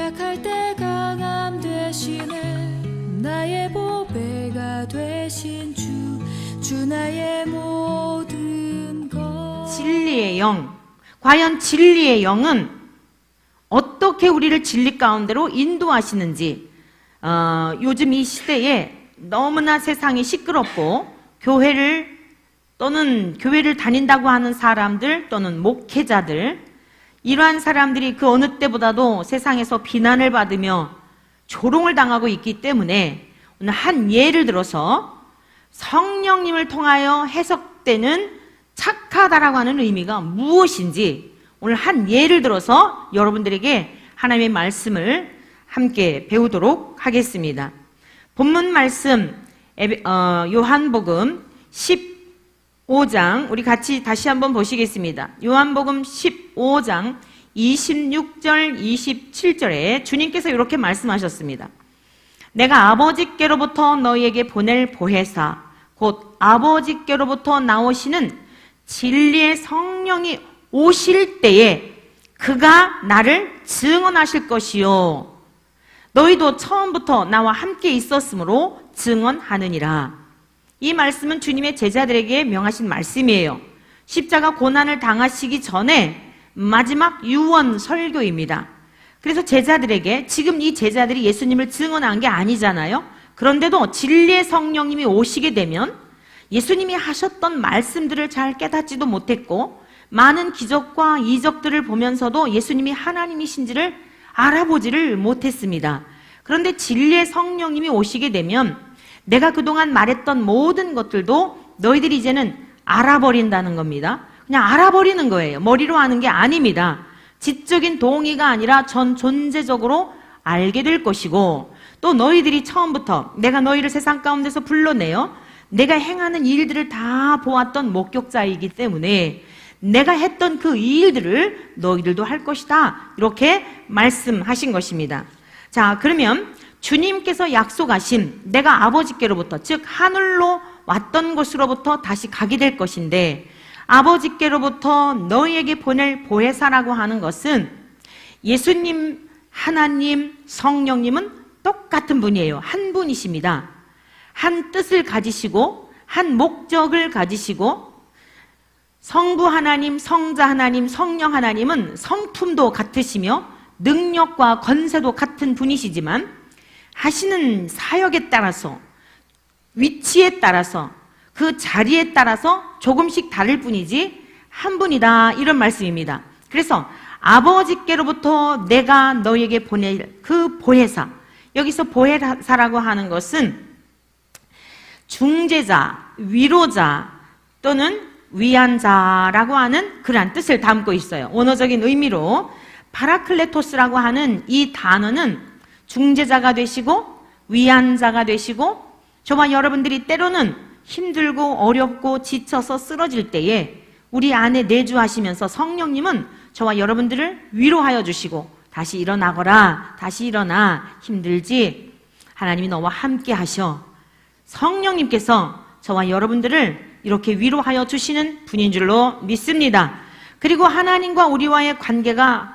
약할 때 강함 되시네. 나의 보배가 되신 주 나의 모든 것. 진리의 영. 과연 진리의 영은 어떻게 우리를 진리 가운데로 인도하시는지, 요즘 이 시대에 너무나 세상이 시끄럽고 교회를 다닌다고 하는 사람들 또는 목회자들, 이러한 사람들이 그 어느 때보다도 세상에서 비난을 받으며 조롱을 당하고 있기 때문에 오늘 한 예를 들어서 성령님을 통하여 해석되는 착하다라고 하는 의미가 무엇인지 오늘 한 예를 들어서 여러분들에게 하나님의 말씀을 함께 배우도록 하겠습니다. 본문 말씀 요한복음 15장 우리 같이 다시 한번 보시겠습니다. 요한복음 15장 26절 27절에 주님께서 이렇게 말씀하셨습니다. 내가 아버지께로부터 너희에게 보낼 보혜사 곧 아버지께로부터 나오시는 진리의 성령이 오실 때에 그가 나를 증언하실 것이요 너희도 처음부터 나와 함께 있었으므로 증언하느니라. 이 말씀은 주님의 제자들에게 명하신 말씀이에요. 십자가 고난을 당하시기 전에 마지막 유언 설교입니다. 그래서 제자들에게, 지금 이 제자들이 예수님을 증언한 게 아니잖아요. 그런데도 진리의 성령님이 오시게 되면 예수님이 하셨던 말씀들을 잘 깨닫지도 못했고 많은 기적과 이적들을 보면서도 예수님이 하나님이신지를 알아보지를 못했습니다. 그런데 진리의 성령님이 오시게 되면 내가 그동안 말했던 모든 것들도 너희들이 이제는 알아버린다는 겁니다. 그냥 알아버리는 거예요. 머리로 아는 게 아닙니다. 지적인 동의가 아니라 전 존재적으로 알게 될 것이고, 또 너희들이 처음부터 내가 너희를 세상 가운데서 불러내어 내가 행하는 일들을 다 보았던 목격자이기 때문에 내가 했던 그 일들을 너희들도 할 것이다. 이렇게 말씀하신 것입니다. 자, 그러면 주님께서 약속하신 내가 아버지께로부터, 즉 하늘로 왔던 곳으로부터 다시 가게 될 것인데, 아버지께로부터 너희에게 보낼 보혜사라고 하는 것은 예수님, 하나님, 성령님은 똑같은 분이에요. 한 분이십니다. 한 뜻을 가지시고 한 목적을 가지시고, 성부 하나님, 성자 하나님, 성령 하나님은 성품도 같으시며 능력과 권세도 같은 분이시지만 하시는 사역에 따라서, 위치에 따라서, 그 자리에 따라서 조금씩 다를 뿐이지 한 분이다, 이런 말씀입니다. 그래서 아버지께로부터 내가 너희에게 보낼 그 보혜사, 여기서 보혜사라고 하는 것은 중재자, 위로자 또는 위안자라고 하는 그러한 뜻을 담고 있어요. 원어적인 의미로 파라클레토스라고 하는 이 단어는 중재자가 되시고 위안자가 되시고, 저와 여러분들이 때로는 힘들고 어렵고 지쳐서 쓰러질 때에 우리 안에 내주하시면서 성령님은 저와 여러분들을 위로하여 주시고, 다시 일어나거라, 다시 일어나, 힘들지, 하나님이 너와 함께 하셔. 성령님께서 저와 여러분들을 이렇게 위로하여 주시는 분인 줄로 믿습니다. 그리고 하나님과 우리와의 관계가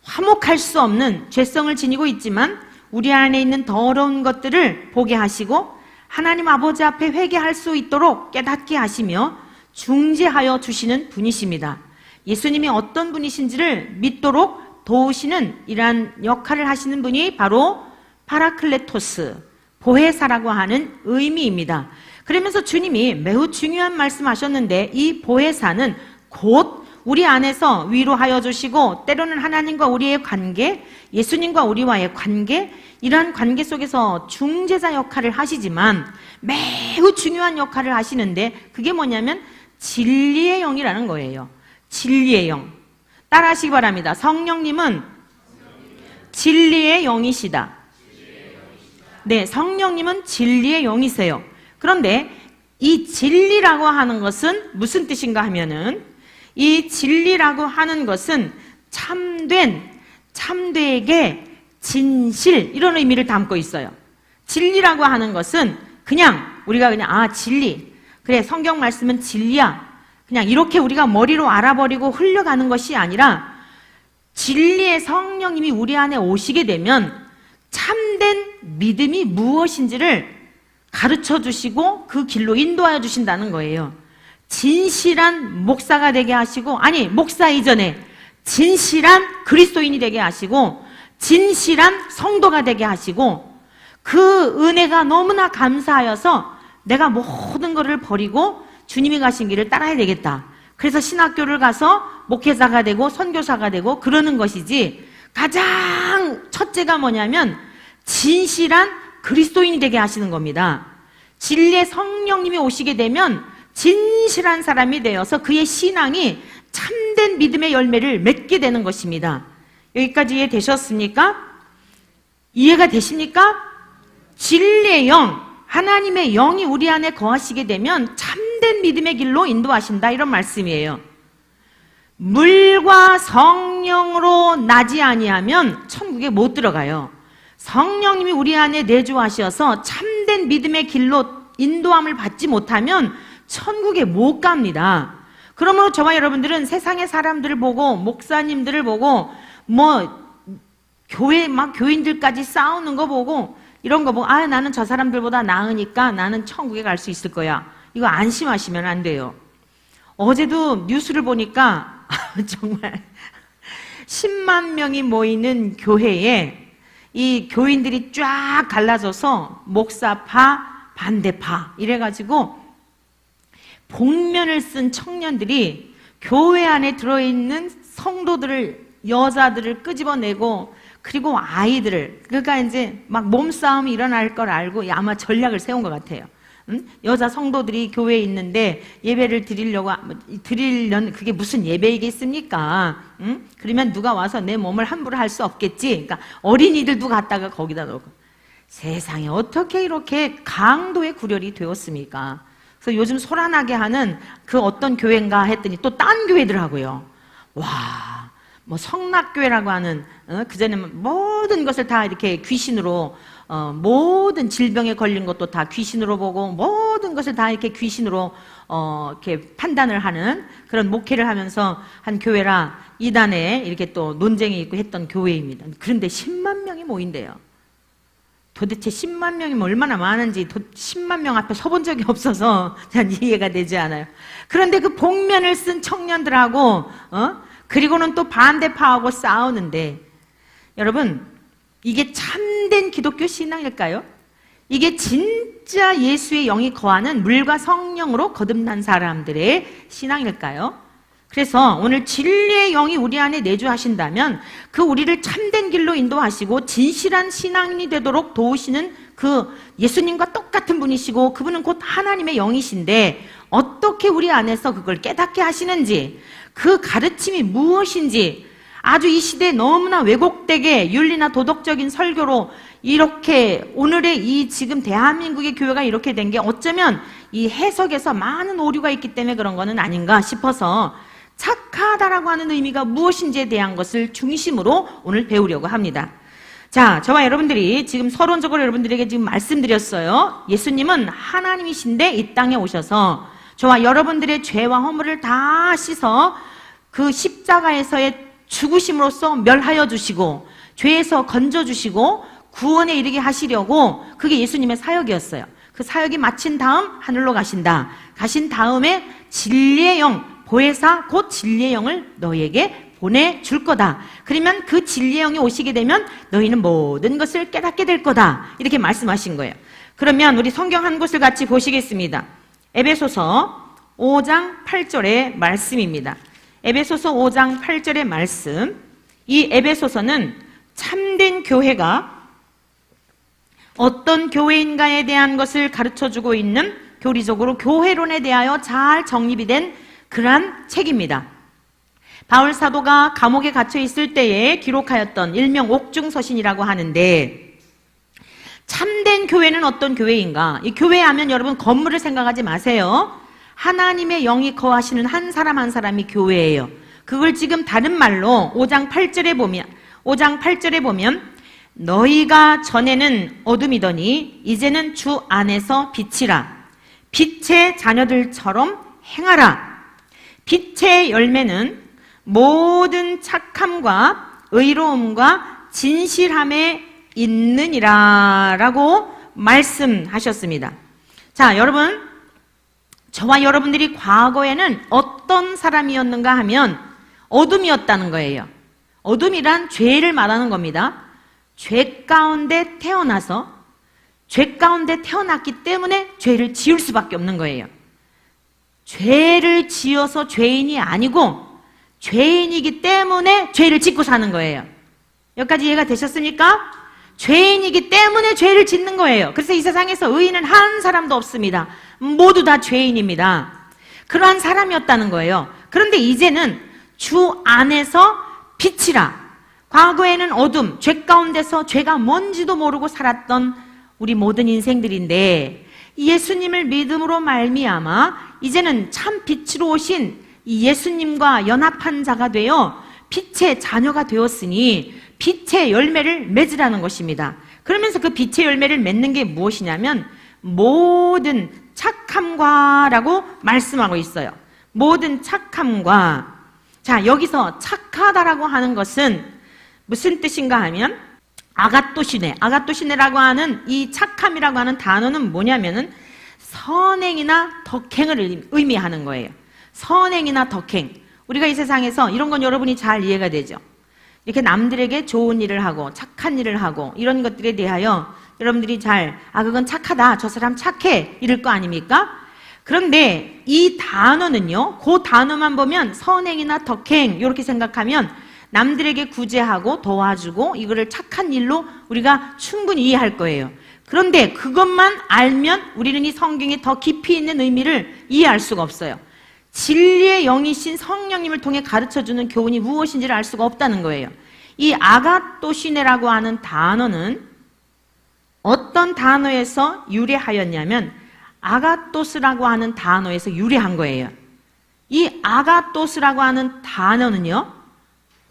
화목할 수 없는 죄성을 지니고 있지만 우리 안에 있는 더러운 것들을 보게 하시고 하나님 아버지 앞에 회개할 수 있도록 깨닫게 하시며 중재하여 주시는 분이십니다. 예수님이 어떤 분이신지를 믿도록 도우시는 이러한 역할을 하시는 분이 바로 파라클레토스, 보혜사라고 하는 의미입니다. 그러면서 주님이 매우 중요한 말씀하셨는데, 이 보혜사는 곧 우리 안에서 위로하여 주시고, 때로는 하나님과 우리의 관계, 예수님과 우리와의 관계, 이러한 관계 속에서 중재자 역할을 하시지만 매우 중요한 역할을 하시는데, 그게 뭐냐면 진리의 영이라는 거예요. 진리의 영. 따라하시기 바랍니다. 성령님은 진리의 영이시다. 네, 성령님은 진리의 영이세요. 그런데 이 진리라고 하는 것은 무슨 뜻인가 하면은, 이 진리라고 하는 것은 참된, 참되게, 진실, 이런 의미를 담고 있어요. 진리라고 하는 것은 그냥 우리가 그냥 진리, 그래 성경 말씀은 진리야, 그냥 이렇게 우리가 머리로 알아버리고 흘려가는 것이 아니라 진리의 성령님이 우리 안에 오시게 되면 참된 믿음이 무엇인지를 가르쳐 주시고 그 길로 인도하여 주신다는 거예요. 진실한 목사가 되게 하시고, 아니, 목사 이전에 진실한 그리스도인이 되게 하시고, 진실한 성도가 되게 하시고, 그 은혜가 너무나 감사하여서 내가 모든 것을 버리고 주님이 가신 길을 따라야 되겠다. 그래서 신학교를 가서 목회자가 되고 선교사가 되고 그러는 것이지, 가장 첫째가 뭐냐면 진실한 그리스도인이 되게 하시는 겁니다. 진리의 성령님이 오시게 되면 진실한 사람이 되어서 그의 신앙이 참된 믿음의 열매를 맺게 되는 것입니다. 여기까지 이해되셨습니까? 이해가 되십니까? 진리의 영, 하나님의 영이 우리 안에 거하시게 되면 참된 믿음의 길로 인도하신다, 이런 말씀이에요. 물과 성령으로 나지 아니하면 천국에 못 들어가요. 성령님이 우리 안에 내주하셔서 참된 믿음의 길로 인도함을 받지 못하면 천국에 못 갑니다. 그러므로 저와 여러분들은 세상의 사람들을 보고, 목사님들을 보고, 교회 교인들까지 싸우는 거 보고, 이런 거 보고, 나는 저 사람들보다 나으니까 나는 천국에 갈 수 있을 거야. 이거 안심하시면 안 돼요. 어제도 뉴스를 보니까 정말 10만 명이 모이는 교회에 이 교인들이 쫙 갈라져서 목사파, 반대파 이래가지고 복면을 쓴 청년들이 교회 안에 들어있는 성도들을, 여자들을 끄집어내고, 그리고 아이들을, 그러니까 이제 막 몸싸움이 일어날 걸 알고 아마 전략을 세운 것 같아요. 여자 성도들이 교회에 있는데 예배를 드리려는, 그게 무슨 예배이겠습니까? 그러면 누가 와서 내 몸을 함부로 할 수 없겠지. 그러니까 어린이들도 갖다가 거기다 놓고. 세상에 어떻게 이렇게 강도의 구렬이 되었습니까? 그래서 요즘 소란하게 하는 그 어떤 교회인가 했더니 또 딴 교회들하고요. 와, 성락교회라고 하는, 그전에는 모든 것을 다 이렇게 귀신으로, 모든 질병에 걸린 것도 다 귀신으로 보고, 모든 것을 다 이렇게 귀신으로, 이렇게 판단을 하는 그런 목회를 하면서 한 교회라, 이단에 이렇게 또 논쟁이 있고 했던 교회입니다. 그런데 10만 명이 모인대요. 도대체 10만 명이면 얼마나 많은지 10만 명 앞에 서본 적이 없어서 잘 이해가 되지 않아요. 그런데 그 복면을 쓴 청년들하고, 그리고는 또 반대파하고 싸우는데, 여러분, 이게 참된 기독교 신앙일까요? 이게 진짜 예수의 영이 거하는 물과 성령으로 거듭난 사람들의 신앙일까요? 그래서 오늘 진리의 영이 우리 안에 내주하신다면 그 우리를 참된 길로 인도하시고 진실한 신앙인이 되도록 도우시는 그 예수님과 똑같은 분이시고, 그분은 곧 하나님의 영이신데 어떻게 우리 안에서 그걸 깨닫게 하시는지, 그 가르침이 무엇인지, 아주 이 시대에 너무나 왜곡되게 윤리나 도덕적인 설교로 이렇게 오늘의 이 지금 대한민국의 교회가 이렇게 된 게 어쩌면 이 해석에서 많은 오류가 있기 때문에 그런 거는 아닌가 싶어서 착하다라고 하는 의미가 무엇인지에 대한 것을 중심으로 오늘 배우려고 합니다. 자, 저와 여러분들이 지금 서론적으로 여러분들에게 지금 말씀드렸어요. 예수님은 하나님이신데 이 땅에 오셔서 저와 여러분들의 죄와 허물을 다 씻어 그 십자가에서의 죽으심으로써 멸하여 주시고 죄에서 건져주시고 구원에 이르게 하시려고, 그게 예수님의 사역이었어요. 그 사역이 마친 다음 하늘로 가신다. 가신 다음에 진리의 영, 보혜사 곧 진리의 영을 너희에게 보내줄 거다. 그러면 그 진리의 영이 오시게 되면 너희는 모든 것을 깨닫게 될 거다. 이렇게 말씀하신 거예요. 그러면 우리 성경 한 곳을 같이 보시겠습니다. 에베소서 5장 8절의 말씀입니다. 에베소서 5장 8절의 말씀. 이 에베소서는 참된 교회가 어떤 교회인가에 대한 것을 가르쳐주고 있는, 교리적으로 교회론에 대하여 잘 정립이 된 그러한 책입니다. 바울 사도가 감옥에 갇혀 있을 때에 기록하였던 일명 옥중서신이라고 하는데, 참된 교회는 어떤 교회인가? 이 교회 하면 여러분 건물을 생각하지 마세요. 하나님의 영이 거하시는 한 사람 한 사람이 교회예요. 그걸 지금 다른 말로 5장 8절에 보면 너희가 전에는 어둠이더니 이제는 주 안에서 빛이라. 빛의 자녀들처럼 행하라. 빛의 열매는 모든 착함과 의로움과 진실함에 있느니라 라고 말씀하셨습니다. 자, 여러분, 저와 여러분들이 과거에는 어떤 사람이었는가 하면 어둠이었다는 거예요. 어둠이란 죄를 말하는 겁니다. 죄 가운데 태어나서 죄 가운데 태어났기 때문에 죄를 지을 수밖에 없는 거예요. 죄를 지어서 죄인이 아니고 죄인이기 때문에 죄를 짓고 사는 거예요. 여기까지 이해가 되셨습니까? 죄인이기 때문에 죄를 짓는 거예요. 그래서 이 세상에서 의인은 한 사람도 없습니다. 모두 다 죄인입니다. 그러한 사람이었다는 거예요. 그런데 이제는 주 안에서 빛이라. 과거에는 어둠, 죄 가운데서 죄가 뭔지도 모르고 살았던 우리 모든 인생들인데 예수님을 믿음으로 말미암아 이제는 참 빛으로 오신 이 예수님과 연합한 자가 되어 빛의 자녀가 되었으니 빛의 열매를 맺으라는 것입니다. 그러면서 그 빛의 열매를 맺는 게 무엇이냐면 모든 착함과 라고 말씀하고 있어요. 모든 착함과. 자, 여기서 착하다라고 하는 것은 무슨 뜻인가 하면 아가토시네라고 하는 이 착함이라고 하는 단어는 뭐냐면은 선행이나 덕행을 의미하는 거예요. 선행이나 덕행. 우리가 이 세상에서 이런 건 여러분이 잘 이해가 되죠. 이렇게 남들에게 좋은 일을 하고 착한 일을 하고 이런 것들에 대하여 여러분들이 그건 착하다, 저 사람 착해 이럴 거 아닙니까? 그런데 이 단어는요, 그 단어만 보면 선행이나 덕행 이렇게 생각하면 남들에게 구제하고 도와주고 이거를 착한 일로 우리가 충분히 이해할 거예요. 그런데 그것만 알면 우리는 이 성경에 더 깊이 있는 의미를 이해할 수가 없어요. 진리의 영이신 성령님을 통해 가르쳐주는 교훈이 무엇인지를 알 수가 없다는 거예요. 이 아가토시네라고 하는 단어는 어떤 단어에서 유래하였냐면 아가토스라고 하는 단어에서 유래한 거예요. 이 아가토스라고 하는 단어는요,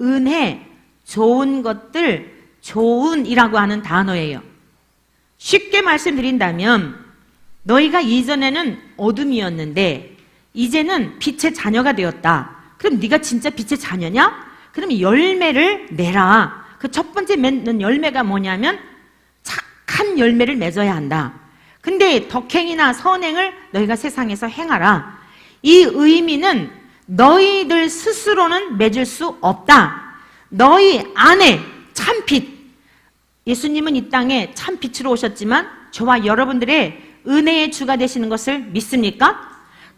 은혜, 좋은 것들, 좋은이라고 하는 단어예요. 쉽게 말씀드린다면 너희가 이전에는 어둠이었는데 이제는 빛의 자녀가 되었다. 그럼 네가 진짜 빛의 자녀냐? 그럼 열매를 내라. 그 첫 번째 맺는 열매가 뭐냐면 착한 열매를 맺어야 한다. 근데 덕행이나 선행을 너희가 세상에서 행하라. 이 의미는 너희들 스스로는 맺을 수 없다. 너희 안에 참빛. 예수님은 이 땅에 참빛으로 오셨지만 저와 여러분들의 은혜의 주가 되시는 것을 믿습니까?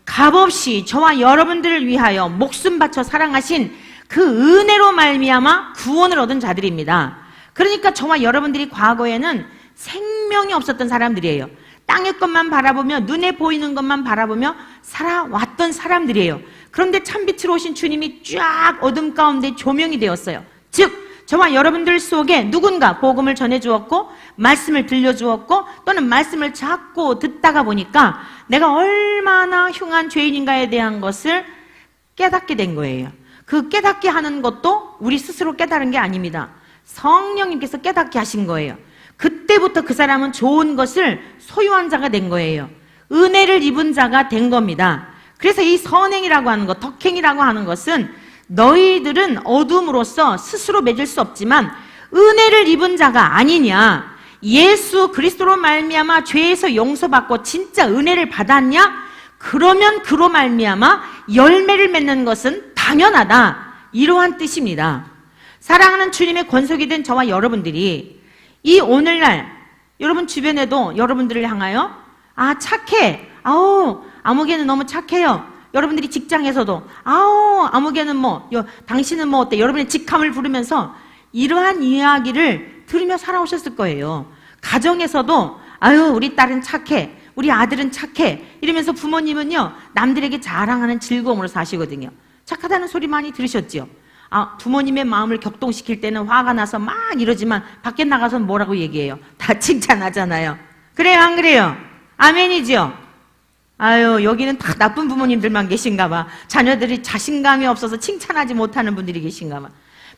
값없이 저와 여러분들을 위하여 목숨 바쳐 사랑하신 그 은혜로 말미암아 구원을 얻은 자들입니다. 그러니까 저와 여러분들이 과거에는 생명이 없었던 사람들이에요. 땅의 것만 바라보며 눈에 보이는 것만 바라보며 살아왔던 사람들이에요. 그런데 참빛으로 오신 주님이 쫙 어둠 가운데 조명이 되었어요. 즉 저와 여러분들 속에 누군가 복음을 전해주었고 말씀을 들려주었고 또는 말씀을 자꾸 듣다가 보니까 내가 얼마나 흉한 죄인인가에 대한 것을 깨닫게 된 거예요. 그 깨닫게 하는 것도 우리 스스로 깨달은 게 아닙니다. 성령님께서 깨닫게 하신 거예요. 그때부터 그 사람은 좋은 것을 소유한 자가 된 거예요. 은혜를 입은 자가 된 겁니다. 그래서 이 선행이라고 하는 것, 덕행이라고 하는 것은 너희들은 어둠으로서 스스로 맺을 수 없지만 은혜를 입은 자가 아니냐, 예수 그리스도로 말미암아 죄에서 용서받고 진짜 은혜를 받았냐? 그러면 그로 말미암아 열매를 맺는 것은 당연하다. 이러한 뜻입니다. 사랑하는 주님의 권속이 된 저와 여러분들이 이 오늘날 여러분 주변에도 여러분들을 향하여 착해, 아무개는 너무 착해요. 여러분들이 직장에서도 아무개는 당신은 어때? 여러분의 직함을 부르면서 이러한 이야기를 들으며 살아오셨을 거예요. 가정에서도 우리 딸은 착해, 우리 아들은 착해 이러면서 부모님은요 남들에게 자랑하는 즐거움으로 사시거든요. 착하다는 소리 많이 들으셨죠? 부모님의 마음을 격동시킬 때는 화가 나서 막 이러지만 밖에 나가서는 뭐라고 얘기해요? 다 칭찬하잖아요. 그래요, 안 그래요? 아멘이죠? 여기는 다 나쁜 부모님들만 계신가 봐. 자녀들이 자신감이 없어서 칭찬하지 못하는 분들이 계신가 봐.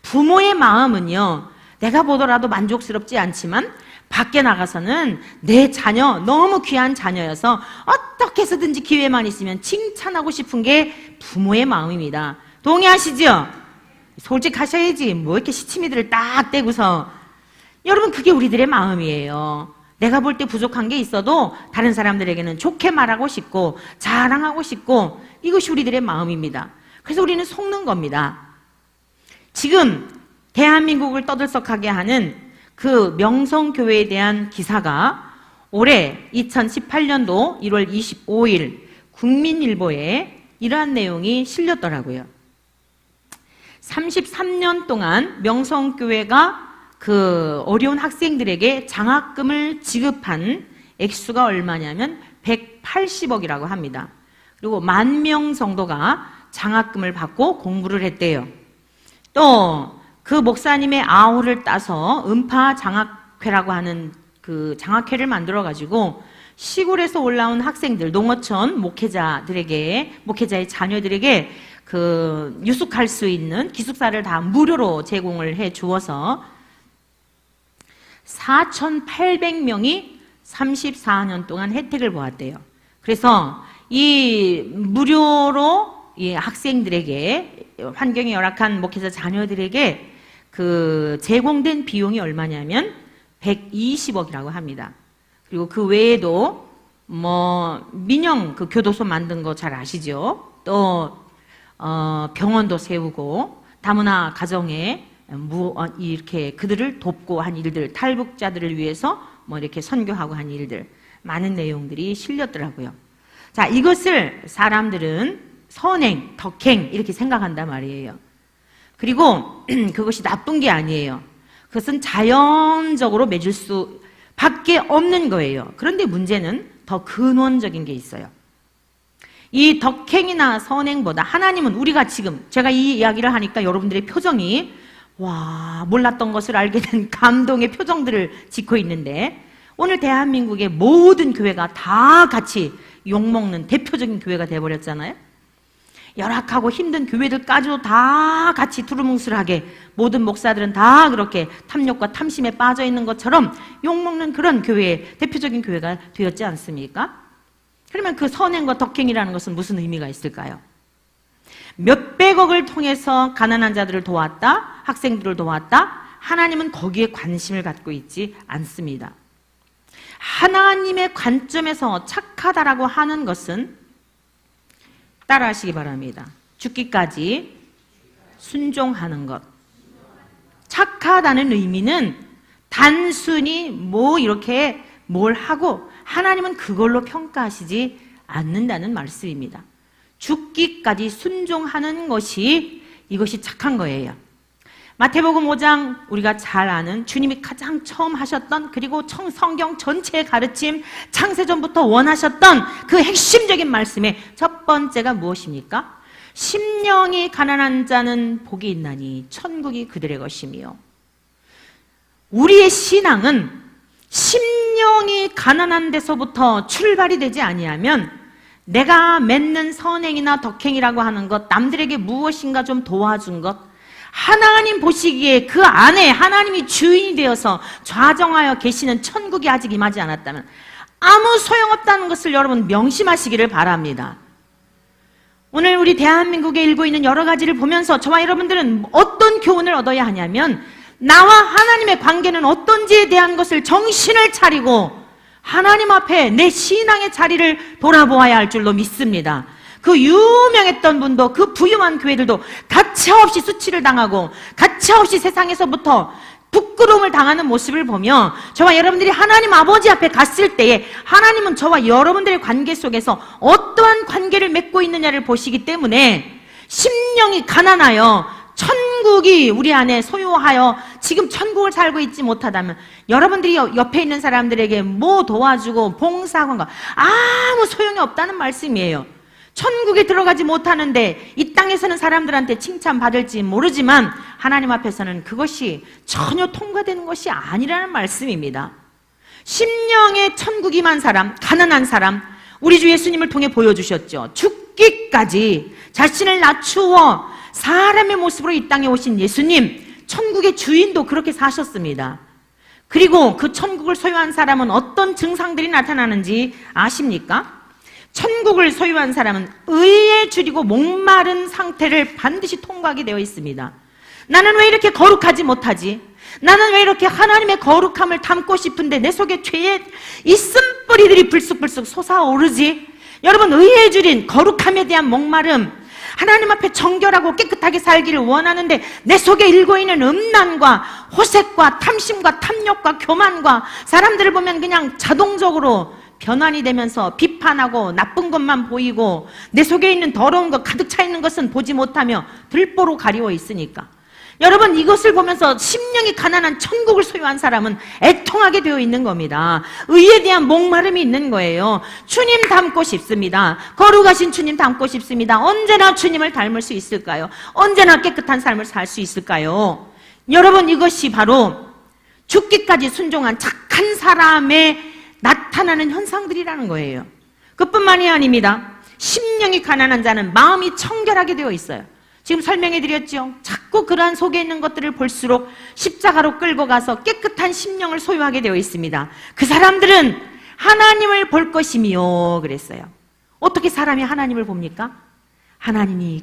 부모의 마음은요, 내가 보더라도 만족스럽지 않지만 밖에 나가서는 내 자녀, 너무 귀한 자녀여서 어떻게 해서든지 기회만 있으면 칭찬하고 싶은 게 부모의 마음입니다. 동의하시죠? 솔직하셔야지. 뭐 이렇게 시치미들을 딱 떼고서. 여러분, 그게 우리들의 마음이에요. 내가 볼 때 부족한 게 있어도 다른 사람들에게는 좋게 말하고 싶고 자랑하고 싶고, 이것이 우리들의 마음입니다. 그래서 우리는 속는 겁니다. 지금 대한민국을 떠들썩하게 하는 그 명성교회에 대한 기사가 올해 2018년도 1월 25일 국민일보에 이러한 내용이 실렸더라고요. 33년 동안 명성교회가 그 어려운 학생들에게 장학금을 지급한 액수가 얼마냐면 180억이라고 합니다. 그리고 10,000명 정도가 장학금을 받고 공부를 했대요. 또 그 목사님의 아우를 따서 음파 장학회라고 하는 그 장학회를 만들어 가지고 시골에서 올라온 학생들, 농어촌 목회자의 자녀들에게 그 유숙할 수 있는 기숙사를 다 무료로 제공을 해 주어서 4,800명이 34년 동안 혜택을 보았대요. 그래서 이 무료로 이 학생들에게, 환경이 열악한 목회자 자녀들에게 그 제공된 비용이 얼마냐면 120억이라고 합니다. 그리고 그 외에도 뭐 민영 그 교도소 만든 거 잘 아시죠? 또 병원도 세우고 다문화 가정에 이렇게 그들을 돕고 한 일들, 탈북자들을 위해서 뭐 이렇게 선교하고 한 일들, 많은 내용들이 실렸더라고요. 자, 이것을 사람들은 선행, 덕행 이렇게 생각한단 말이에요. 그리고 그것이 나쁜 게 아니에요. 그것은 자연적으로 맺을 수밖에 없는 거예요. 그런데 문제는 더 근원적인 게 있어요. 이 덕행이나 선행보다 하나님은 우리가 지금 제가 이 이야기를 하니까 여러분들의 표정이 와, 몰랐던 것을 알게 된 감동의 표정들을 짓고 있는데, 오늘 대한민국의 모든 교회가 다 같이 욕먹는 대표적인 교회가 되어버렸잖아요. 열악하고 힘든 교회들까지도 다 같이 두루뭉술하게 모든 목사들은 다 그렇게 탐욕과 탐심에 빠져 있는 것처럼 욕먹는 그런 교회, 대표적인 교회가 되었지 않습니까? 그러면 그 선행과 덕행이라는 것은 무슨 의미가 있을까요? 몇백억을 통해서 가난한 자들을 도왔다, 학생들을 도왔다, 하나님은 거기에 관심을 갖고 있지 않습니다. 하나님의 관점에서 착하다라고 하는 것은 따라하시기 바랍니다. 죽기까지 순종하는 것. 착하다는 의미는 단순히 뭐 이렇게 뭘 하고 하나님은 그걸로 평가하시지 않는다는 말씀입니다. 죽기까지 순종하는 것이 이것이 착한 거예요. 마태복음 5장 우리가 잘 아는 주님이 가장 처음 하셨던, 그리고 성경 전체의 가르침, 창세전부터 원하셨던 그 핵심적인 말씀의 첫 번째가 무엇입니까? 심령이 가난한 자는 복이 있나니 천국이 그들의 것이며. 우리의 신앙은 심령이 가난한 데서부터 출발이 되지 아니하면 내가 맺는 선행이나 덕행이라고 하는 것, 남들에게 무엇인가 좀 도와준 것, 하나님 보시기에 그 안에 하나님이 주인이 되어서 좌정하여 계시는 천국이 아직 임하지 않았다면 아무 소용없다는 것을 여러분 명심하시기를 바랍니다. 오늘 우리 대한민국에 일고 있는 여러 가지를 보면서 저와 여러분들은 어떤 교훈을 얻어야 하냐면, 나와 하나님의 관계는 어떤지에 대한 것을 정신을 차리고 하나님 앞에 내 신앙의 자리를 돌아보아야 할 줄로 믿습니다. 그 유명했던 분도, 그 부유한 교회들도 가차없이 수치를 당하고 가차없이 세상에서부터 부끄러움을 당하는 모습을 보며 저와 여러분들이 하나님 아버지 앞에 갔을 때에 하나님은 저와 여러분들의 관계 속에서 어떠한 관계를 맺고 있느냐를 보시기 때문에, 심령이 가난하여 천국이 우리 안에 소유하여 지금 천국을 살고 있지 못하다면 여러분들이 옆에 있는 사람들에게 뭐 도와주고 봉사하고 한 거 아무 소용이 없다는 말씀이에요. 천국에 들어가지 못하는데 이 땅에서는 사람들한테 칭찬받을지 모르지만 하나님 앞에서는 그것이 전혀 통과되는 것이 아니라는 말씀입니다. 심령의 천국 임한 사람, 가난한 사람, 우리 주 예수님을 통해 보여주셨죠. 죽기까지 자신을 낮추어 사람의 모습으로 이 땅에 오신 예수님, 천국의 주인도 그렇게 사셨습니다. 그리고 그 천국을 소유한 사람은 어떤 증상들이 나타나는지 아십니까? 천국을 소유한 사람은 의에 줄이고 목마른 상태를 반드시 통과하게 되어 있습니다. 나는 왜 이렇게 거룩하지 못하지? 나는 왜 이렇게 하나님의 거룩함을 담고 싶은데 내 속에 죄의 이씀뿌리들이 불쑥불쑥 솟아오르지? 여러분, 의에 줄인 거룩함에 대한 목마름, 하나님 앞에 정결하고 깨끗하게 살기를 원하는데 내 속에 일고 있는 음란과 호색과 탐심과 탐욕과 교만과 사람들을 보면 그냥 자동적으로 변환이 되면서 비판하고 나쁜 것만 보이고 내 속에 있는 더러운 것, 가득 차 있는 것은 보지 못하며 들보로 가리워 있으니까, 여러분, 이것을 보면서 심령이 가난한 천국을 소유한 사람은 애통하게 되어 있는 겁니다. 의에 대한 목마름이 있는 거예요. 주님 닮고 싶습니다. 거룩하신 주님 닮고 싶습니다. 언제나 주님을 닮을 수 있을까요? 언제나 깨끗한 삶을 살 수 있을까요? 여러분, 이것이 바로 죽기까지 순종한 착한 사람의 나타나는 현상들이라는 거예요. 그뿐만이 아닙니다. 심령이 가난한 자는 마음이 청결하게 되어 있어요. 지금 설명해 드렸죠. 자꾸 그러한 속에 있는 것들을 볼수록 십자가로 끌고 가서 깨끗한 심령을 소유하게 되어 있습니다. 그 사람들은 하나님을 볼 것이며 그랬어요. 어떻게 사람이 하나님을 봅니까? 하나님이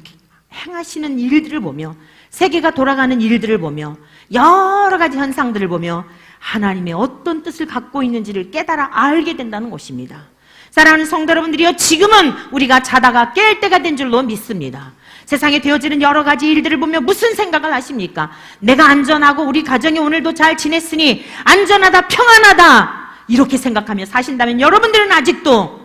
행하시는 일들을 보며, 세계가 돌아가는 일들을 보며, 여러 가지 현상들을 보며 하나님의 어떤 뜻을 갖고 있는지를 깨달아 알게 된다는 것입니다. 사랑하는 성도 여러분들이요, 지금은 우리가 자다가 깰 때가 된 줄로 믿습니다. 세상에 되어지는 여러 가지 일들을 보며 무슨 생각을 하십니까? 내가 안전하고 우리 가정이 오늘도 잘 지냈으니 안전하다, 평안하다, 이렇게 생각하며 사신다면 여러분들은 아직도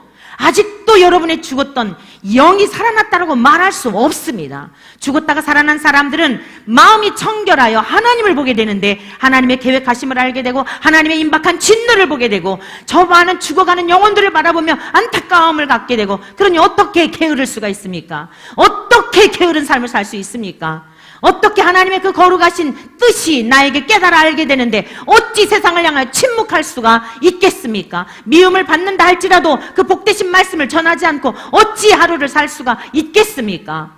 여러분의 죽었던 영이 살아났다고 말할 수 없습니다. 죽었다가 살아난 사람들은 마음이 청결하여 하나님을 보게 되는데 하나님의 계획하심을 알게 되고 하나님의 임박한 진노를 보게 되고 저 많은 죽어가는 영혼들을 바라보며 안타까움을 갖게 되고, 그러니 어떻게 게으를 수가 있습니까? 어떻게 게으른 삶을 살 수 있습니까? 어떻게 하나님의 그 거룩하신 뜻이 나에게 깨달아 알게 되는데 어찌 세상을 향하여 침묵할 수가 있겠습니까? 미움을 받는다 할지라도 그 복되신 말씀을 전하지 않고 어찌 하루를 살 수가 있겠습니까?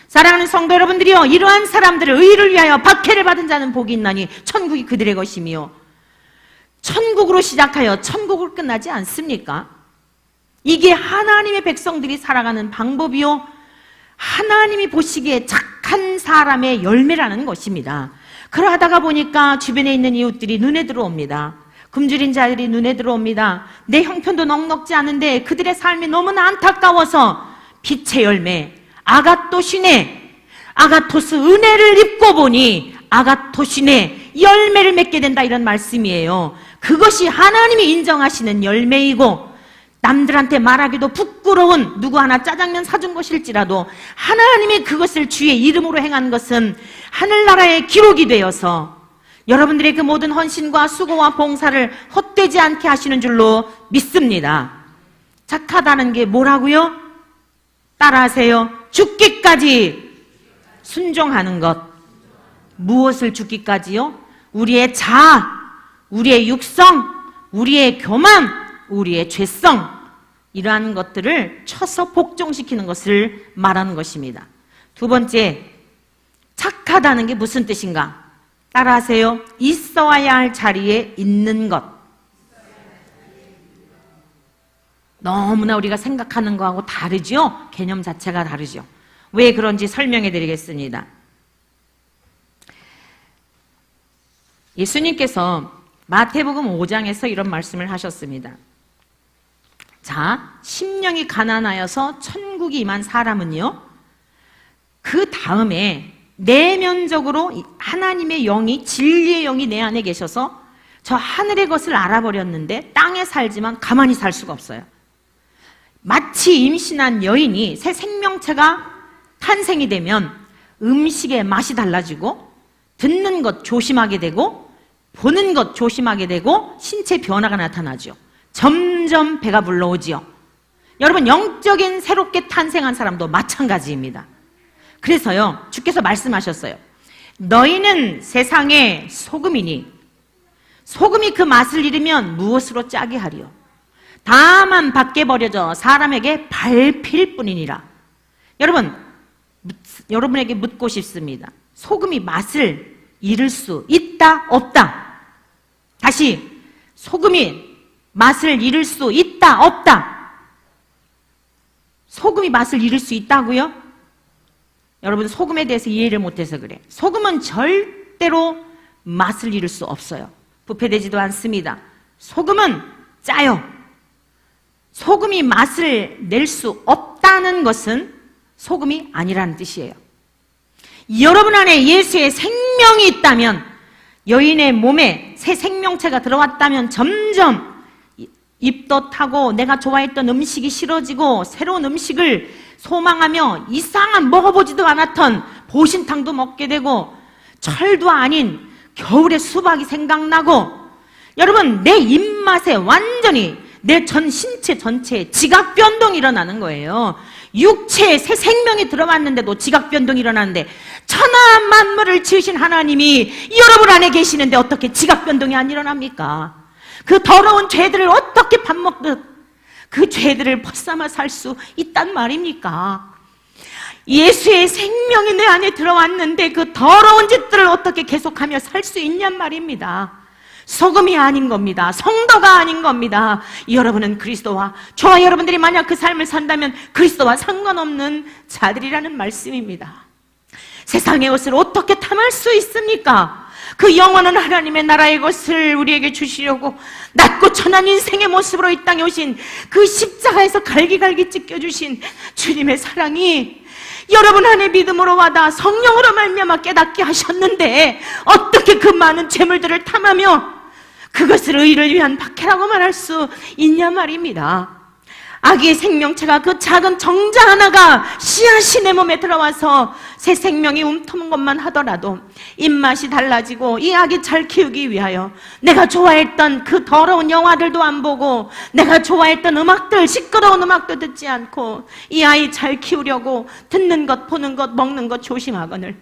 사랑하는 성도 여러분들이요, 이러한 사람들을 의를 위하여 박해를 받은 자는 복이 있나니 천국이 그들의 것이며, 천국으로 시작하여 천국을 끝나지 않습니까? 이게 하나님의 백성들이 살아가는 방법이요, 하나님이 보시기에 착한 사람의 열매라는 것입니다. 그러다가 보니까 주변에 있는 이웃들이 눈에 들어옵니다. 굶주린 자들이 눈에 들어옵니다. 내 형편도 넉넉지 않은데 그들의 삶이 너무나 안타까워서 빛의 열매, 아가토시네, 아가토스 은혜를 입고 보니 아가토시네 열매를 맺게 된다, 이런 말씀이에요. 그것이 하나님이 인정하시는 열매이고, 남들한테 말하기도 부끄러운 누구 하나 짜장면 사준 것일지라도 하나님이 그것을 주의 이름으로 행한 것은 하늘나라의 기록이 되어서 여러분들의 그 모든 헌신과 수고와 봉사를 헛되지 않게 하시는 줄로 믿습니다. 착하다는 게 뭐라고요? 따라하세요. 죽기까지 순종하는 것. 무엇을 죽기까지요? 우리의 자아, 우리의 육성, 우리의 교만, 우리의 죄성, 이러한 것들을 쳐서 복종시키는 것을 말하는 것입니다. 두 번째, 착하다는 게 무슨 뜻인가? 따라하세요. 있어야 할 자리에 있는 것. 너무나 우리가 생각하는 거하고 다르죠? 개념 자체가 다르죠. 왜 그런지 설명해 드리겠습니다. 예수님께서 마태복음 5장에서 이런 말씀을 하셨습니다. 자, 심령이 가난하여서 천국이 임한 사람은요, 그 다음에 내면적으로 하나님의 영이, 진리의 영이 내 안에 계셔서 저 하늘의 것을 알아버렸는데 땅에 살지만 가만히 살 수가 없어요. 마치 임신한 여인이 새 생명체가 탄생이 되면 음식의 맛이 달라지고 듣는 것 조심하게 되고 보는 것 조심하게 되고 신체 변화가 나타나죠. 점점 배가 불러오지요. 여러분, 영적인 새롭게 탄생한 사람도 마찬가지입니다. 그래서요, 주께서 말씀하셨어요. 너희는 세상의 소금이니 소금이 그 맛을 잃으면 무엇으로 짜게 하리요? 다만 밖에 버려져 사람에게 밟힐 뿐이니라. 여러분, 여러분에게 묻고 싶습니다. 소금이 맛을 잃을 수 있다, 없다? 다시, 소금이 맛을 잃을 수 있다, 없다? 소금이 맛을 잃을 수 있다고요? 여러분, 소금에 대해서 이해를 못해서 그래. 소금은 절대로 맛을 잃을 수 없어요. 부패되지도 않습니다. 소금은 짜요. 소금이 맛을 낼 수 없다는 것은 소금이 아니라는 뜻이에요. 여러분 안에 예수의 생명이 있다면, 여인의 몸에 새 생명체가 들어왔다면 점점 입도 타고 내가 좋아했던 음식이 싫어지고 새로운 음식을 소망하며 이상한 먹어보지도 않았던 보신탕도 먹게 되고, 철도 아닌 겨울에 수박이 생각나고, 여러분, 내 입맛에 완전히 내 전 신체 전체에 지각 변동이 일어나는 거예요. 육체에 새 생명이 들어왔는데도 지각 변동이 일어나는데, 천하 만물을 지으신 하나님이 여러분 안에 계시는데 어떻게 지각 변동이 안 일어납니까? 그 더러운 죄들을 어떻게 밥 먹듯 그 죄들을 벗삼아 살 수 있단 말입니까? 예수의 생명이 내 안에 들어왔는데 그 더러운 짓들을 어떻게 계속하며 살 수 있냔 말입니다. 소금이 아닌 겁니다. 성도가 아닌 겁니다. 여러분은 그리스도와, 저와 여러분들이 만약 그 삶을 산다면 그리스도와 상관없는 자들이라는 말씀입니다. 세상의 것을 어떻게 탐할 수 있습니까? 그 영원한 하나님의 나라의 것을 우리에게 주시려고 낮고 천한 인생의 모습으로 이 땅에 오신 그 십자가에서 갈기갈기 찢겨주신 주님의 사랑이 여러분 안에 믿음으로 와다 성령으로 말미암아 깨닫게 하셨는데, 어떻게 그 많은 재물들을 탐하며 그것을 의를 위한 박해라고 말할 수 있냐 말입니다. 아기의 생명체가, 그 작은 정자 하나가 씨앗이 내 몸에 들어와서 새 생명이 움트는 것만 하더라도 입맛이 달라지고, 이 아기 잘 키우기 위하여 내가 좋아했던 그 더러운 영화들도 안 보고, 내가 좋아했던 음악들, 시끄러운 음악도 듣지 않고, 이 아이 잘 키우려고 듣는 것, 보는 것, 먹는 것 조심하거늘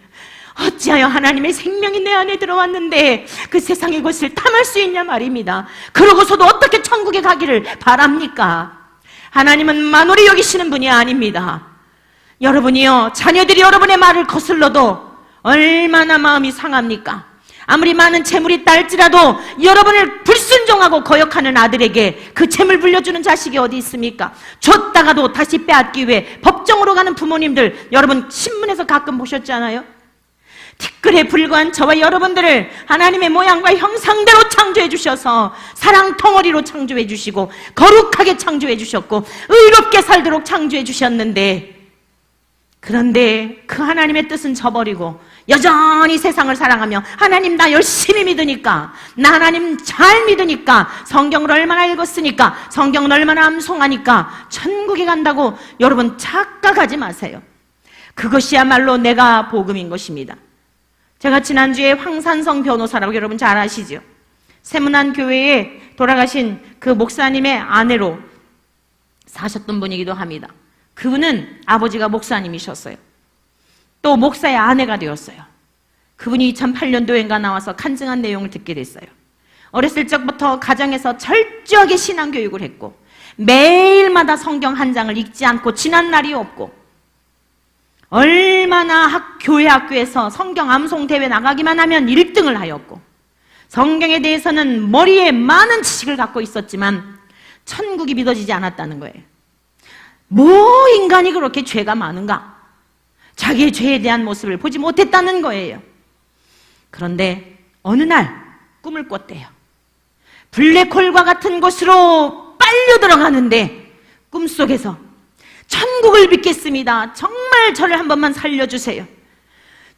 어찌하여 하나님의 생명이 내 안에 들어왔는데 그 세상의 것을 탐할 수 있냐 말입니다. 그러고서도 어떻게 천국에 가기를 바랍니까? 하나님은 만홀히 여기시는 분이 아닙니다. 여러분이요, 자녀들이 여러분의 말을 거슬러도 얼마나 마음이 상합니까? 아무리 많은 재물이 딸지라도 여러분을 불순종하고 거역하는 아들에게 그 재물 불려주는 자식이 어디 있습니까? 줬다가도 다시 빼앗기 위해 법정으로 가는 부모님들, 여러분 신문에서 가끔 보셨잖아요. 티끌에 불과한 저와 여러분들을 하나님의 모양과 형상대로 창조해 주셔서 사랑 덩어리로 창조해 주시고 거룩하게 창조해 주셨고 의롭게 살도록 창조해 주셨는데, 그런데 그 하나님의 뜻은 저버리고 여전히 세상을 사랑하며, 하나님 나 열심히 믿으니까, 나 하나님 잘 믿으니까, 성경을 얼마나 읽었으니까, 성경을 얼마나 암송하니까 천국에 간다고 여러분 착각하지 마세요. 그것이야말로 내가 복음인 것입니다. 제가 지난주에 황산성 변호사라고 여러분 잘 아시죠? 세문안 교회에 돌아가신 그 목사님의 아내로 사셨던 분이기도 합니다. 그분은 아버지가 목사님이셨어요. 또 목사의 아내가 되었어요. 그분이 2008년도인가 나와서 간증한 내용을 듣게 됐어요. 어렸을 적부터 가정에서 철저하게 신앙교육을 했고 매일마다 성경 한 장을 읽지 않고 지난 날이 없고, 얼마나 교회 학교에서 성경 암송 대회 나가기만 하면 1등을 하였고, 성경에 대해서는 머리에 많은 지식을 갖고 있었지만 천국이 믿어지지 않았다는 거예요. 뭐 인간이 그렇게 죄가 많은가? 자기의 죄에 대한 모습을 보지 못했다는 거예요. 그런데 어느 날 꿈을 꿨대요. 블랙홀과 같은 곳으로 빨려 들어가는데 꿈속에서 천국을 빚겠습니다. 정말 저를 한 번만 살려주세요.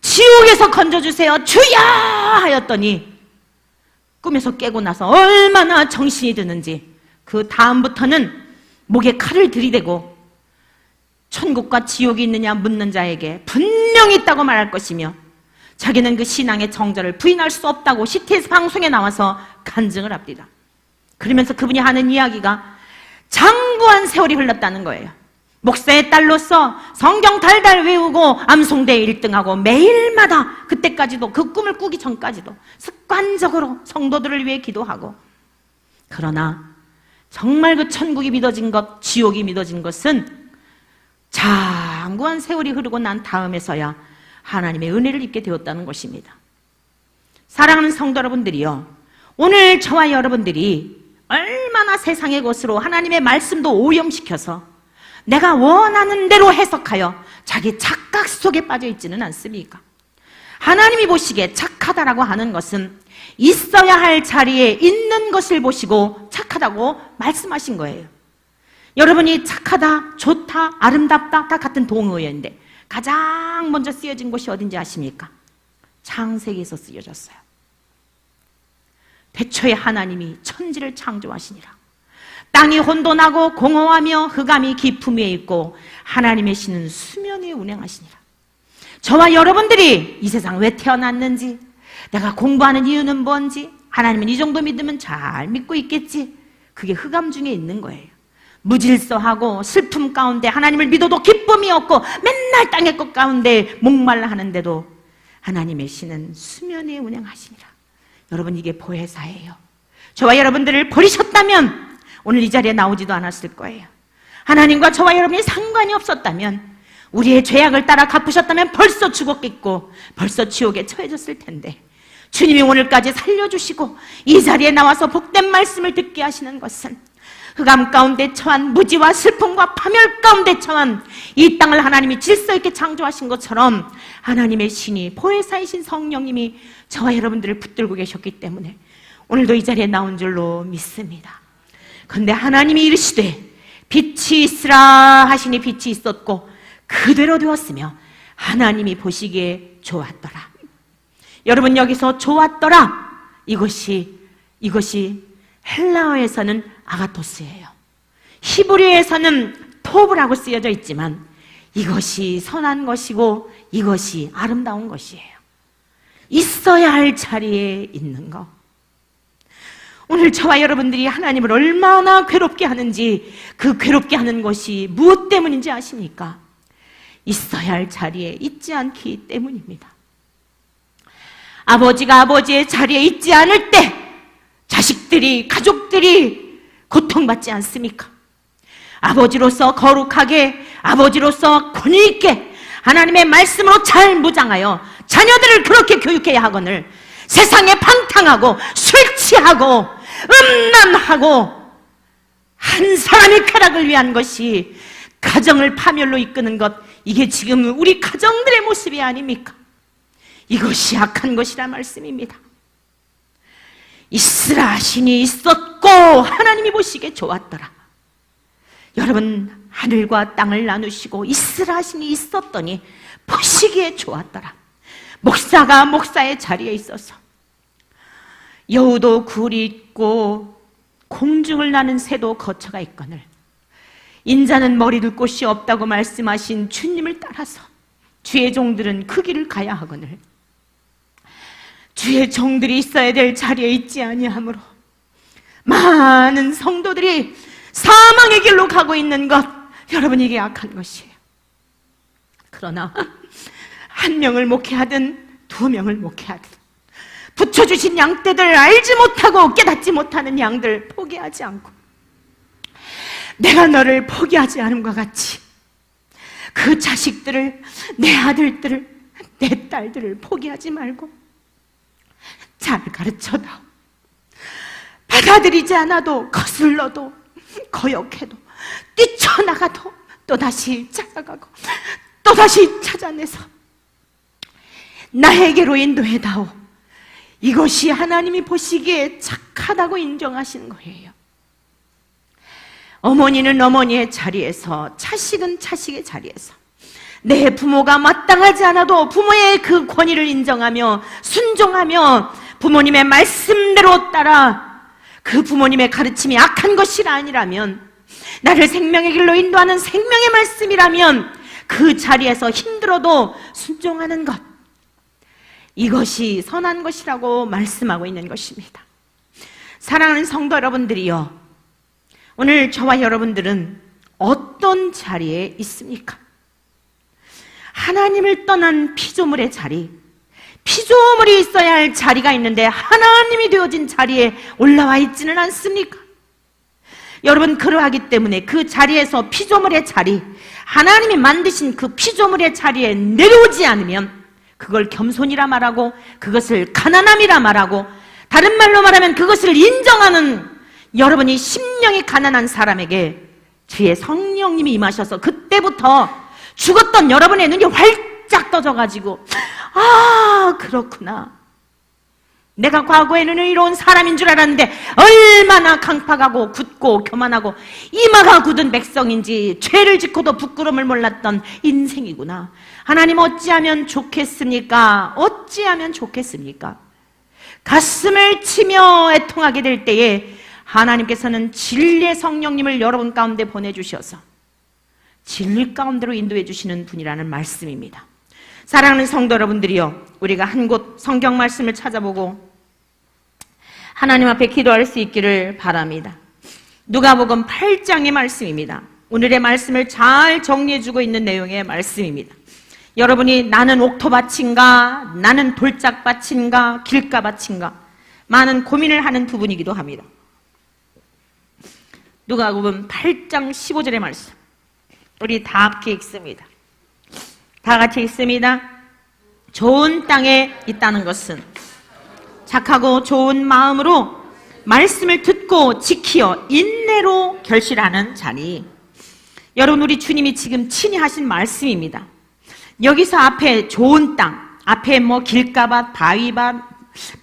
지옥에서 건져주세요. 주야! 하였더니 꿈에서 깨고 나서 얼마나 정신이 드는지 그 다음부터는 목에 칼을 들이대고 천국과 지옥이 있느냐 묻는 자에게 분명히 있다고 말할 것이며, 자기는 그 신앙의 정절을 부인할 수 없다고 CTS 방송에 나와서 간증을 합니다. 그러면서 그분이 하는 이야기가 장구한 세월이 흘렀다는 거예요. 목사의 딸로서 성경 달달 외우고 암송대회 1등하고 매일마다, 그때까지도, 그 꿈을 꾸기 전까지도 습관적으로 성도들을 위해 기도하고, 그러나 정말 그 천국이 믿어진 것, 지옥이 믿어진 것은 장구한 세월이 흐르고 난 다음에서야 하나님의 은혜를 입게 되었다는 것입니다. 사랑하는 성도 여러분들이요, 오늘 저와 여러분들이 얼마나 세상의 것으로 하나님의 말씀도 오염시켜서 내가 원하는 대로 해석하여 자기 착각 속에 빠져 있지는 않습니까? 하나님이 보시기에 착하다라고 하는 것은 있어야 할 자리에 있는 것을 보시고 착하다고 말씀하신 거예요. 여러분이 착하다, 좋다, 아름답다 다 같은 동어인데 가장 먼저 쓰여진 곳이 어딘지 아십니까? 창세기에서 쓰여졌어요. 태초에 하나님이 천지를 창조하시니라. 땅이 혼돈하고 공허하며 흑암이 깊음 위에 있고 하나님의 신은 수면 위에 운행하시니라. 저와 여러분들이 이 세상 왜 태어났는지, 내가 공부하는 이유는 뭔지, 하나님은 이 정도 믿으면 잘 믿고 있겠지, 그게 흑암 중에 있는 거예요. 무질서하고 슬픔 가운데 하나님을 믿어도 기쁨이 없고 맨날 땅의 것 가운데 목말라 하는데도 하나님의 신은 수면 위에 운행하시니라. 여러분, 이게 보혜사예요. 저와 여러분들을 버리셨다면 오늘 이 자리에 나오지도 않았을 거예요. 하나님과 저와 여러분이 상관이 없었다면, 우리의 죄악을 따라 갚으셨다면 벌써 죽었겠고 벌써 지옥에 처해졌을 텐데, 주님이 오늘까지 살려주시고 이 자리에 나와서 복된 말씀을 듣게 하시는 것은 흑암 가운데 처한 무지와 슬픔과 파멸 가운데 처한 이 땅을 하나님이 질서 있게 창조하신 것처럼 하나님의 신이, 보혜사이신 성령님이 저와 여러분들을 붙들고 계셨기 때문에 오늘도 이 자리에 나온 줄로 믿습니다. 그런데 하나님이 이르시되 빛이 있으라 하시니 빛이 있었고 그대로 되었으며 하나님이 보시기에 좋았더라. 여러분, 여기서 좋았더라, 이것이 헬라어에서는 아가토스예요. 히브리어에서는 토브라고 쓰여져 있지만 이것이 선한 것이고 이것이 아름다운 것이에요. 있어야 할 자리에 있는 것. 오늘 저와 여러분들이 하나님을 얼마나 괴롭게 하는지, 그 괴롭게 하는 것이 무엇 때문인지 아십니까? 있어야 할 자리에 있지 않기 때문입니다. 아버지가 아버지의 자리에 있지 않을 때 자식들이, 가족들이 고통받지 않습니까? 아버지로서 거룩하게, 아버지로서 권위 있게 하나님의 말씀으로 잘 무장하여 자녀들을 그렇게 교육해야 하거늘 세상에 방탕하고 술 취하고 음란하고 한 사람의 쾌락을 위한 것이 가정을 파멸로 이끄는 것, 이게 지금 우리 가정들의 모습이 아닙니까? 이것이 악한 것이라 말씀입니다. 있으라 신이 있었고 하나님이 보시기에 좋았더라. 여러분, 하늘과 땅을 나누시고 있으라 신이 있었더니 보시기에 좋았더라. 목사가 목사의 자리에 있어서 여우도 굴이 있고 공중을 나는 새도 거처가 있거늘 인자는 머리 둘 곳이 없다고 말씀하신 주님을 따라서 주의 종들은 그 길을 가야 하거늘 주의 종들이 있어야 될 자리에 있지 아니하므로 많은 성도들이 사망의 길로 가고 있는 것, 여러분, 이게 악한 것이에요. 그러나 한 명을 목회하든 두 명을 목회하든 붙여주신 양떼들, 알지 못하고 깨닫지 못하는 양들 포기하지 않고 내가 너를 포기하지 않음과 같이 그 자식들을, 내 아들들을, 내 딸들을 포기하지 말고 잘 가르쳐다오. 받아들이지 않아도, 거슬러도, 거역해도, 뛰쳐나가도 또다시 찾아가고 또다시 찾아내서 나에게로 인도해다오. 이것이 하나님이 보시기에 착하다고 인정하시는 거예요. 어머니는 어머니의 자리에서, 자식은 자식의 자리에서 내 부모가 마땅하지 않아도 부모의 그 권위를 인정하며 순종하며 부모님의 말씀대로 따라, 그 부모님의 가르침이 악한 것이 아니라면, 나를 생명의 길로 인도하는 생명의 말씀이라면 그 자리에서 힘들어도 순종하는 것, 이것이 선한 것이라고 말씀하고 있는 것입니다. 사랑하는 성도 여러분들이요, 오늘 저와 여러분들은 어떤 자리에 있습니까? 하나님을 떠난 피조물의 자리, 피조물이 있어야 할 자리가 있는데 하나님이 되어진 자리에 올라와 있지는 않습니까? 여러분, 그러하기 때문에 그 자리에서, 피조물의 자리, 하나님이 만드신 그 피조물의 자리에 내려오지 않으면 그걸 겸손이라 말하고, 그것을 가난함이라 말하고, 다른 말로 말하면 그것을 인정하는, 여러분이 심령이 가난한 사람에게 주의 성령님이 임하셔서 그때부터 죽었던 여러분의 눈이 활짝 떠져가지고 아, 그렇구나. 내가 과거에는 의로운 사람인 줄 알았는데 얼마나 강팍하고 굳고 교만하고 이마가 굳은 백성인지 죄를 짓고도 부끄러움을 몰랐던 인생이구나. 하나님 어찌하면 좋겠습니까? 어찌하면 좋겠습니까? 가슴을 치며 애통하게 될 때에 하나님께서는 진리의 성령님을 여러분 가운데 보내주셔서 진리 가운데로 인도해 주시는 분이라는 말씀입니다. 사랑하는 성도 여러분들이요, 우리가 한 곳 성경 말씀을 찾아보고 하나님 앞에 기도할 수 있기를 바랍니다. 누가복음 8장의 말씀입니다. 오늘의 말씀을 잘 정리해주고 있는 내용의 말씀입니다. 여러분이 나는 옥토밭인가 나는 돌짝밭인가 길가밭인가 많은 고민을 하는 부분이기도 합니다. 누가복음 8장 15절의 말씀, 우리 다 함께 읽습니다. 다 같이 읽습니다. 좋은 땅에 있다는 것은 착하고 좋은 마음으로 말씀을 듣고 지키어 인내로 결실하는 자니. 여러분, 우리 주님이 지금 친히 하신 말씀입니다. 여기서 앞에 좋은 땅, 앞에 뭐 길가밭, 바위밭,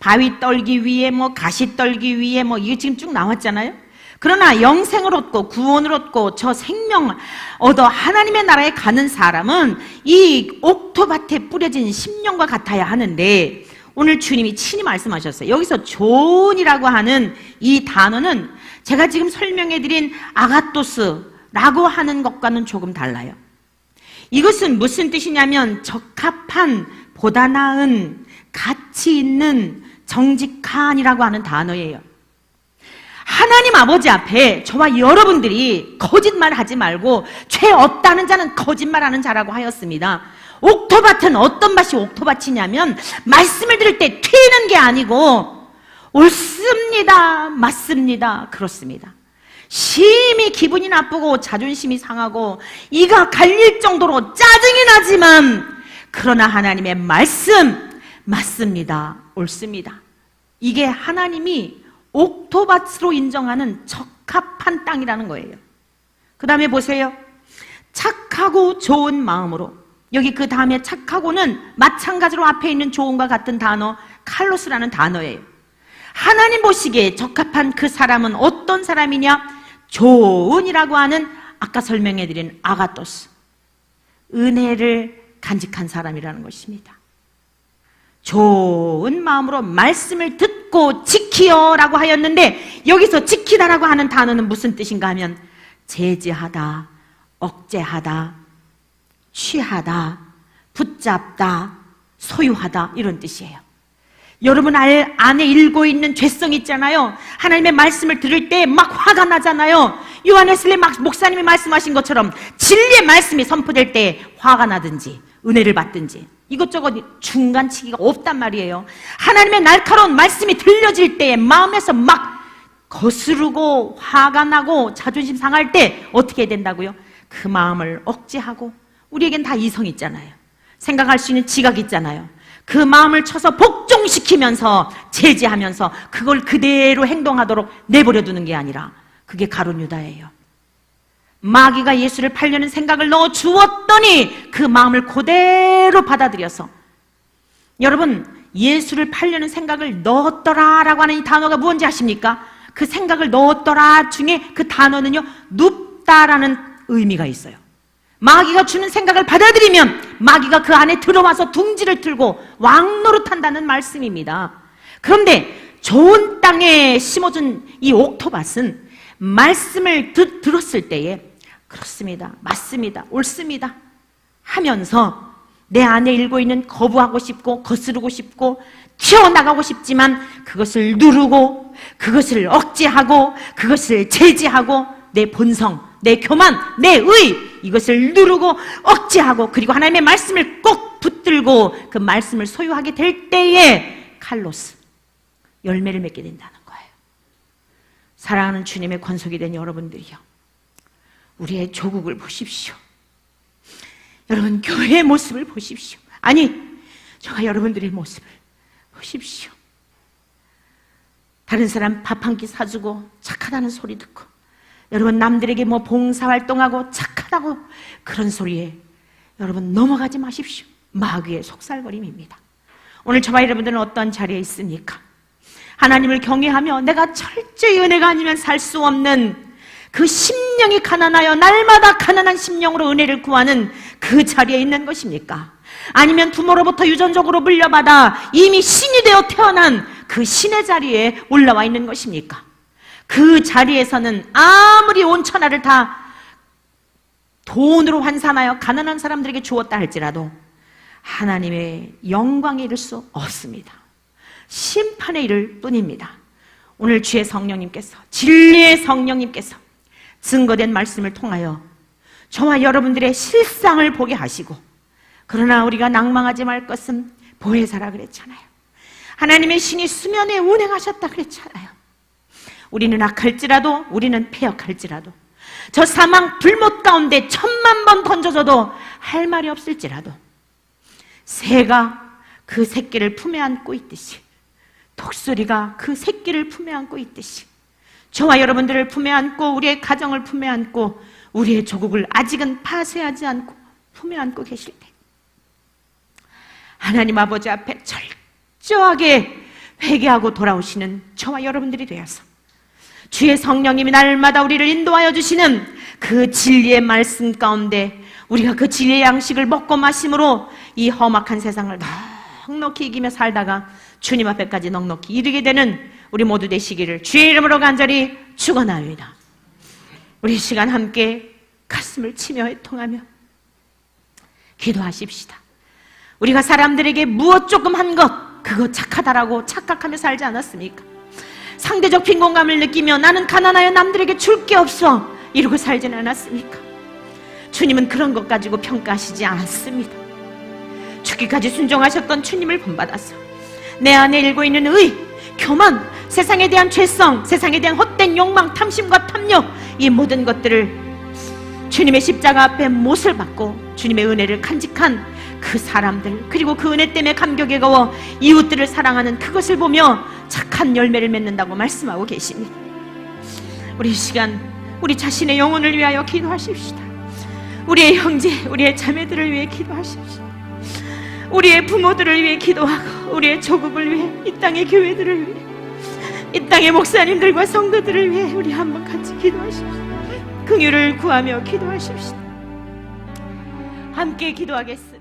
바위 떨기 위해 뭐 가시 떨기 위해 뭐 이게 지금 쭉 나왔잖아요. 그러나 영생을 얻고 구원을 얻고 저 생명 얻어 하나님의 나라에 가는 사람은 이 옥토밭에 뿌려진 심령과 같아야 하는데, 오늘 주님이 친히 말씀하셨어요. 여기서 좋은이라고 하는 이 단어는 제가 지금 설명해드린 아가토스라고 하는 것과는 조금 달라요. 이것은 무슨 뜻이냐면 적합한, 보다 나은, 가치 있는, 정직한이라고 하는 단어예요. 하나님 아버지 앞에 저와 여러분들이 거짓말하지 말고 죄 없다는 자는 거짓말하는 자라고 하였습니다. 옥토밭은 어떤 밭이 옥토밭이냐면 말씀을 들을 때 튀는 게 아니고 옳습니다, 맞습니다, 그렇습니다. 심히 기분이 나쁘고 자존심이 상하고 이가 갈릴 정도로 짜증이 나지만 그러나 하나님의 말씀 맞습니다, 옳습니다. 이게 하나님이 옥토밭으로 인정하는 적합한 땅이라는 거예요. 그 다음에 보세요. 착하고 좋은 마음으로. 여기 그 다음에 착하고는 마찬가지로 앞에 있는 좋은과 같은 단어 칼로스라는 단어예요. 하나님 보시기에 적합한 그 사람은 어떤 사람이냐? 좋은이라고 하는 아까 설명해드린 아가토스, 은혜를 간직한 사람이라는 것입니다. 좋은 마음으로 말씀을 듣고 지키어라고 하였는데, 여기서 지키다라고 하는 단어는 무슨 뜻인가 하면 제지하다, 억제하다, 취하다, 붙잡다, 소유하다, 이런 뜻이에요. 여러분 안에 일고 있는 죄성 있잖아요. 하나님의 말씀을 들을 때 막 화가 나잖아요. 요한웨슬리 목사님이 말씀하신 것처럼 진리의 말씀이 선포될 때 화가 나든지 은혜를 받든지 이것저것 중간치기가 없단 말이에요. 하나님의 날카로운 말씀이 들려질 때에 마음에서 막 거스르고 화가 나고 자존심 상할 때 어떻게 해야 된다고요? 그 마음을 억제하고, 우리에겐 다 이성 있잖아요. 생각할 수 있는 지각 있잖아요. 그 마음을 쳐서 복종시키면서 제지하면서 그걸 그대로 행동하도록 내버려 두는 게 아니라, 그게 가룟 유다예요. 마귀가 예수를 팔려는 생각을 넣어 주었더니 그 마음을 그대로 받아들여서, 여러분 예수를 팔려는 생각을 넣었더라라고 하는 이 단어가 무엇인지 아십니까? 그 생각을 넣었더라 중에 그 단어는요, 눕다라는 의미가 있어요. 마귀가 주는 생각을 받아들이면 마귀가 그 안에 들어와서 둥지를 틀고 왕노릇한다는 말씀입니다. 그런데 좋은 땅에 심어준 이 옥토밭은 말씀을 들었을 때에 그렇습니다, 맞습니다, 옳습니다 하면서 내 안에 일고 있는 거부하고 싶고 거스르고 싶고 튀어나가고 싶지만 그것을 누르고 그것을 억제하고 그것을 제지하고 내 본성, 내 교만, 내 의, 이것을 누르고 억제하고 그리고 하나님의 말씀을 꼭 붙들고 그 말씀을 소유하게 될 때에 칼로스, 열매를 맺게 된다는 거예요. 사랑하는 주님의 권속이 된 여러분들이요, 우리의 조국을 보십시오. 여러분 교회의 모습을 보십시오. 아니, 저가 여러분들의 모습을 보십시오. 다른 사람 밥 한 끼 사주고 착하다는 소리 듣고 여러분 남들에게 뭐 봉사활동하고 착하다고 그런 소리에 여러분 넘어가지 마십시오. 마귀의 속살거림입니다. 오늘 저와 여러분들은 어떤 자리에 있습니까? 하나님을 경외하며 내가 철저히 은혜가 아니면 살 수 없는 그 심령이 가난하여 날마다 가난한 심령으로 은혜를 구하는 그 자리에 있는 것입니까? 아니면 부모로부터 유전적으로 물려받아 이미 신이 되어 태어난 그 신의 자리에 올라와 있는 것입니까? 그 자리에서는 아무리 온 천하를 다 돈으로 환산하여 가난한 사람들에게 주었다 할지라도 하나님의 영광에 이를 수 없습니다. 심판에 이를 뿐입니다. 오늘 주의 성령님께서, 진리의 성령님께서 증거된 말씀을 통하여 저와 여러분들의 실상을 보게 하시고, 그러나 우리가 낭망하지 말 것은 보혜사라 그랬잖아요. 하나님의 신이 수면에 운행하셨다 그랬잖아요. 우리는 악할지라도, 우리는 패역할지라도, 저 사망 불못 가운데 1000만 번 던져져도 할 말이 없을지라도, 새가 그 새끼를 품에 안고 있듯이, 독수리가 그 새끼를 품에 안고 있듯이, 저와 여러분들을 품에 안고 우리의 가정을 품에 안고 우리의 조국을 아직은 파쇄하지 않고 품에 안고 계실 때, 하나님 아버지 앞에 철저하게 회개하고 돌아오시는 저와 여러분들이 되어서 주의 성령님이 날마다 우리를 인도하여 주시는 그 진리의 말씀 가운데 우리가 그 진리의 양식을 먹고 마심으로 이 험악한 세상을 넉넉히 이기며 살다가 주님 앞에까지 넉넉히 이르게 되는 우리 모두 되시기를 주의 이름으로 간절히 축원합니다. 우리 시간 함께 가슴을 치며 애통하며 기도하십시다. 우리가 사람들에게 무엇 조금 한 것, 그거 착하다라고 착각하며 살지 않았습니까? 상대적 빈곤감을 느끼며 나는 가난하여 남들에게 줄 게 없어 이러고 살지는 않았습니까? 주님은 그런 것 가지고 평가하시지 않았습니다. 죽기까지 순종하셨던 주님을 본받아서 내 안에 일고 있는 의, 교만, 세상에 대한 죄성, 세상에 대한 헛된 욕망, 탐심과 탐욕, 이 모든 것들을 주님의 십자가 앞에 못을 받고 주님의 은혜를 간직한 그 사람들, 그리고 그 은혜 때문에 감격에 거워 이웃들을 사랑하는 그것을 보며 착한 열매를 맺는다고 말씀하고 계십니다. 우리 이 시간 우리 자신의 영혼을 위하여 기도하십시다. 우리의 형제, 우리의 자매들을 위해 기도하십시다. 우리의 부모들을 위해 기도하고 우리의 조국을 위해, 이 땅의 교회들을 위해, 이 땅의 목사님들과 성도들을 위해 우리 한번 같이 기도하십시다. 긍휼을 구하며 기도하십시다. 함께 기도하겠습니다.